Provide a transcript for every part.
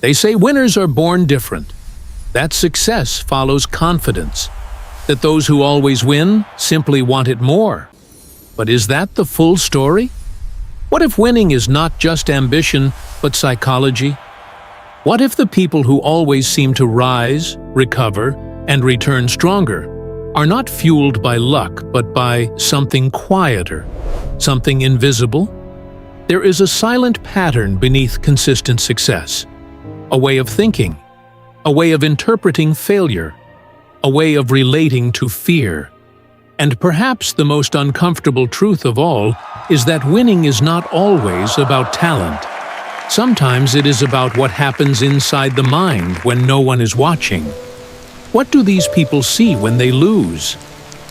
They say winners are born different, that success follows confidence, that those who always win simply want it more. But is that the full story? What if winning is not just ambition, but psychology? What if the people who always seem to rise, recover, and return stronger are not fueled by luck, but by something quieter, something invisible? There is a silent pattern beneath consistent success, a way of thinking, a way of interpreting failure, a way of relating to fear. And perhaps the most uncomfortable truth of all is that winning is not always about talent. Sometimes it is about what happens inside the mind when no one is watching. What do these people see when they lose?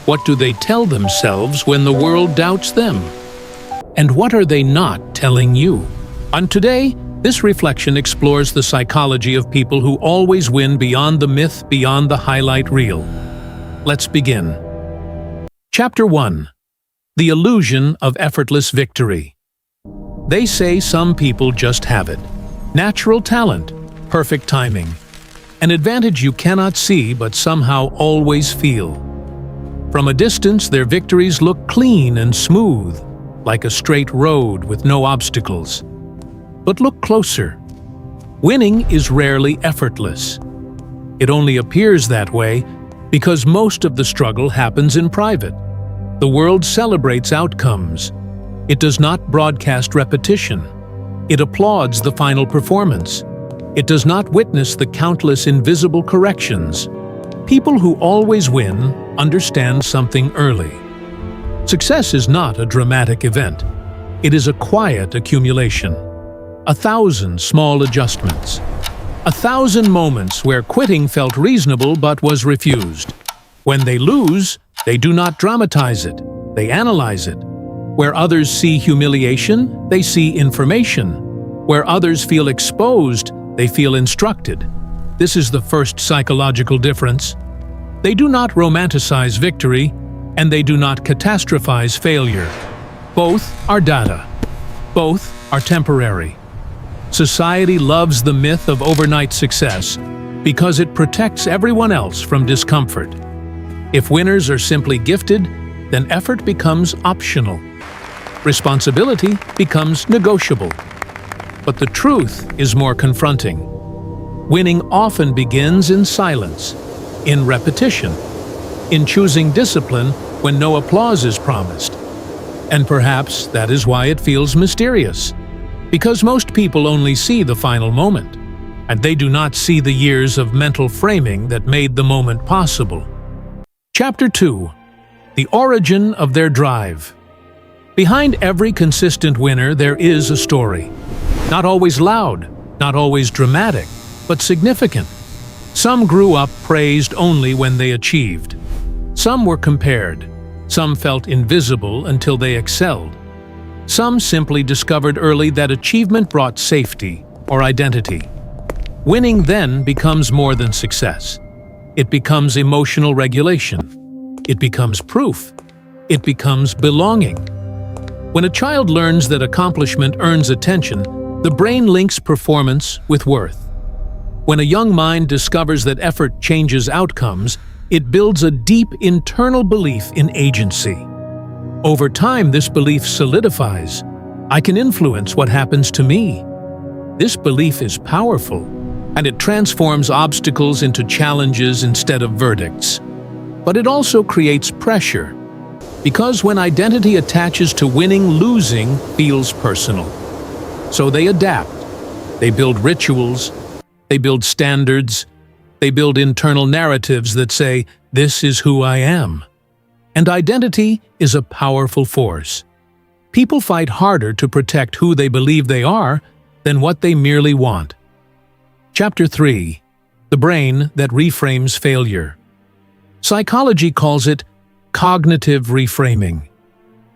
What do they tell themselves when the world doubts them? And what are they not telling you? And today, this reflection explores the psychology of people who always win beyond the myth, beyond the highlight reel. Let's begin. Chapter 1. The Illusion of Effortless Victory. They say some people just have it. Natural talent, perfect timing. An advantage you cannot see but somehow always feel. From a distance, their victories look clean and smooth, like a straight road with no obstacles. But look closer. Winning is rarely effortless. It only appears that way because most of the struggle happens in private. The world celebrates outcomes. It does not broadcast repetition. It applauds the final performance. It does not witness the countless invisible corrections. People who always win understand something early. Success is not a dramatic event. It is a quiet accumulation. 1,000 small adjustments. 1,000 moments where quitting felt reasonable but was refused. When they lose, they do not dramatize it. They analyze it. Where others see humiliation, they see information. Where others feel exposed, they feel instructed. This is the first psychological difference. They do not romanticize victory, and they do not catastrophize failure. Both are data. Both are temporary. Society loves the myth of overnight success because it protects everyone else from discomfort. If winners are simply gifted, then effort becomes optional. Responsibility becomes negotiable. But the truth is more confronting. Winning often begins in silence, in repetition, in choosing discipline when no applause is promised. And perhaps that is why it feels mysterious. Because most people only see the final moment, and they do not see the years of mental framing that made the moment possible. Chapter 2. The Origin of Their Drive. Behind every consistent winner there is a story. Not always loud, not always dramatic, but significant. Some grew up praised only when they achieved. Some were compared. Some felt invisible until they excelled. Some simply discovered early that achievement brought safety or identity. Winning then becomes more than success. It becomes emotional regulation. It becomes proof. It becomes belonging. When a child learns that accomplishment earns attention, the brain links performance with worth. When a young mind discovers that effort changes outcomes, it builds a deep internal belief in agency. Over time, this belief solidifies. I can influence what happens to me. This belief is powerful, and it transforms obstacles into challenges instead of verdicts. But it also creates pressure, because when identity attaches to winning, losing feels personal. So they adapt. They build rituals. They build standards. They build internal narratives that say, "This is who I am." And identity is a powerful force. People fight harder to protect who they believe they are than what they merely want. Chapter 3. The Brain That Reframes Failure. Psychology calls it cognitive reframing,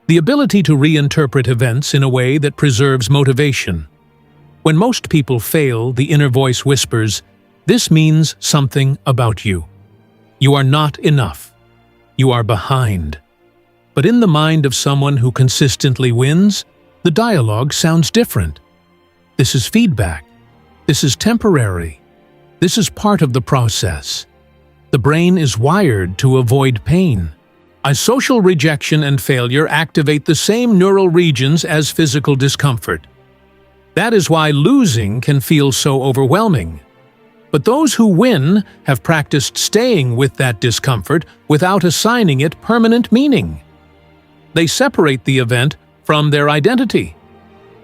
the ability to reinterpret events in a way that preserves motivation. When most people fail, the inner voice whispers, "This means something about you. You are not enough. You are behind." But in the mind of someone who consistently wins, the dialogue sounds different. This is feedback. This is temporary. This is part of the process. The brain is wired to avoid pain. Social rejection and failure activate the same neural regions as physical discomfort. That is why losing can feel so overwhelming. But those who win have practiced staying with that discomfort without assigning it permanent meaning. They separate the event from their identity.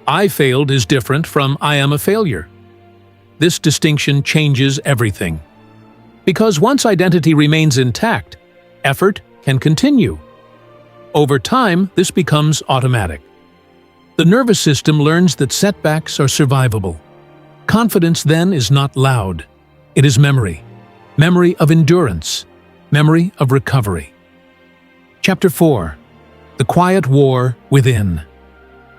I failed is different from I am a failure. This distinction changes everything. Because once identity remains intact, effort can continue. Over time, this becomes automatic. The nervous system learns that setbacks are survivable. Confidence then is not loud. It is memory. Memory of endurance. Memory of recovery. Chapter 4. The Quiet War Within.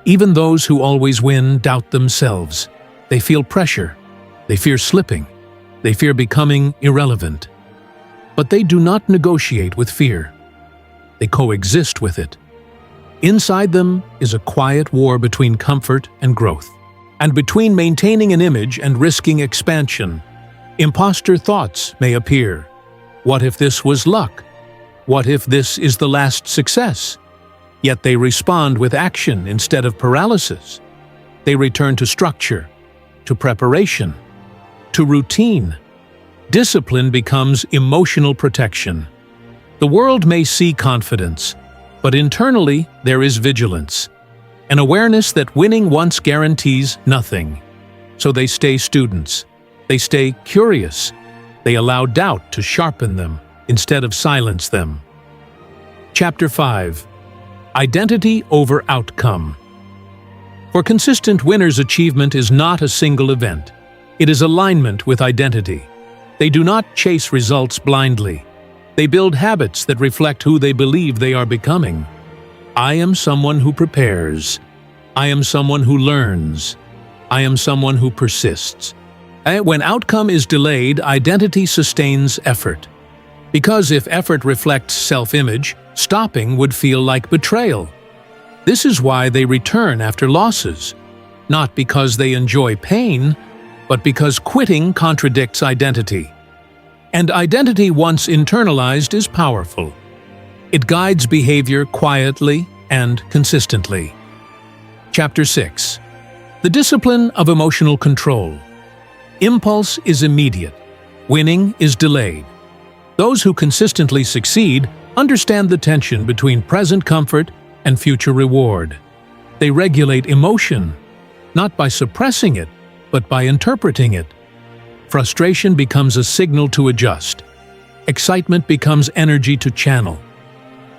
Even those who always win doubt themselves. They feel pressure. They fear slipping. They fear becoming irrelevant. But they do not negotiate with fear. They coexist with it. Inside them is a quiet war between comfort and growth, and between maintaining an image and risking expansion. Imposter thoughts may appear. What if this was luck? What if this is the last success? Yet they respond with action instead of paralysis. They return to structure, to preparation, to routine. Discipline becomes emotional protection. The world may see confidence, but internally there is vigilance, an awareness that winning once guarantees nothing. So they stay students. They stay curious. They allow doubt to sharpen them instead of silence them. Chapter 5. Identity over outcome. For consistent winners, achievement is not a single event. It is alignment with identity. They do not chase results blindly. They build habits that reflect who they believe they are becoming. I am someone who prepares. I am someone who learns. I am someone who persists. When outcome is delayed, identity sustains effort. Because if effort reflects self-image, stopping would feel like betrayal. This is why they return after losses, not because they enjoy pain, but because quitting contradicts identity. And identity once internalized is powerful. It guides behavior quietly and consistently. Chapter 6. The Discipline of Emotional Control. Impulse is immediate. Winning is delayed. Those who consistently succeed understand the tension between present comfort and future reward. They regulate emotion, not by suppressing it, but by interpreting it. Frustration becomes a signal to adjust. Excitement becomes energy to channel.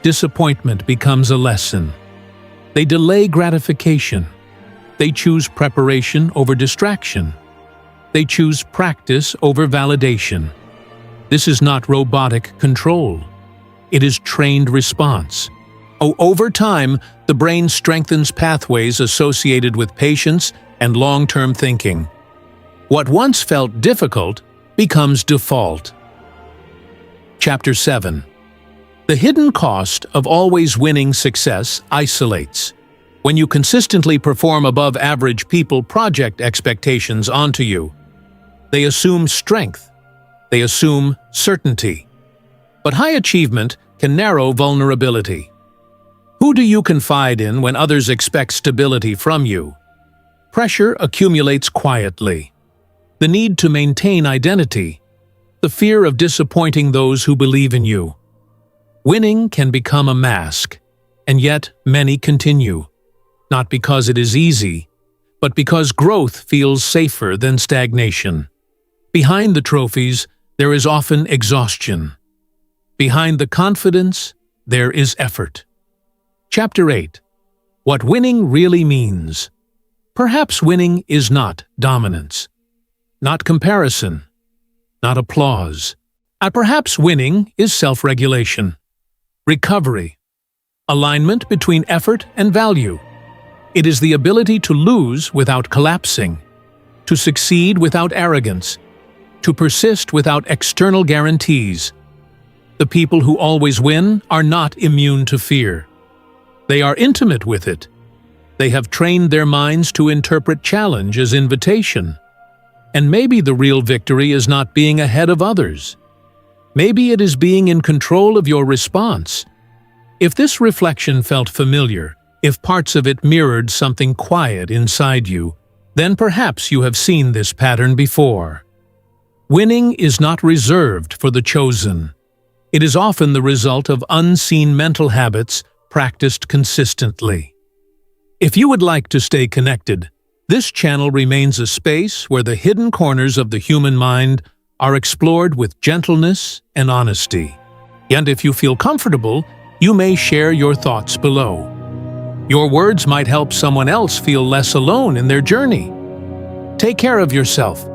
Disappointment becomes a lesson. They delay gratification. They choose preparation over distraction. They choose practice over validation. This is not robotic control. It is trained response. Over time, the brain strengthens pathways associated with patience and long-term thinking. What once felt difficult becomes default. Chapter 7. The hidden cost of always winning success isolates. When you consistently perform above average, people project expectations onto you. They assume strength. They assume certainty. But high achievement can narrow vulnerability. Who do you confide in when others expect stability from you? Pressure accumulates quietly. The need to maintain identity. The fear of disappointing those who believe in you. Winning can become a mask, and yet many continue. Not because it is easy, but because growth feels safer than stagnation. Behind the trophies, there is often exhaustion. Behind the confidence, there is effort. Chapter 8. What winning really means. Perhaps winning is not dominance, not comparison, not applause. Perhaps winning is self-regulation, recovery, alignment between effort and value. It is the ability to lose without collapsing, to succeed without arrogance, to persist without external guarantees. The people who always win are not immune to fear. They are intimate with it. They have trained their minds to interpret challenge as invitation. And maybe the real victory is not being ahead of others. Maybe it is being in control of your response. If this reflection felt familiar, if parts of it mirrored something quiet inside you, then perhaps you have seen this pattern before. Winning is not reserved for the chosen. It is often the result of unseen mental habits practiced consistently. If you would like to stay connected, this channel remains a space where the hidden corners of the human mind are explored with gentleness and honesty. And if you feel comfortable, you may share your thoughts below. Your words might help someone else feel less alone in their journey. Take care of yourself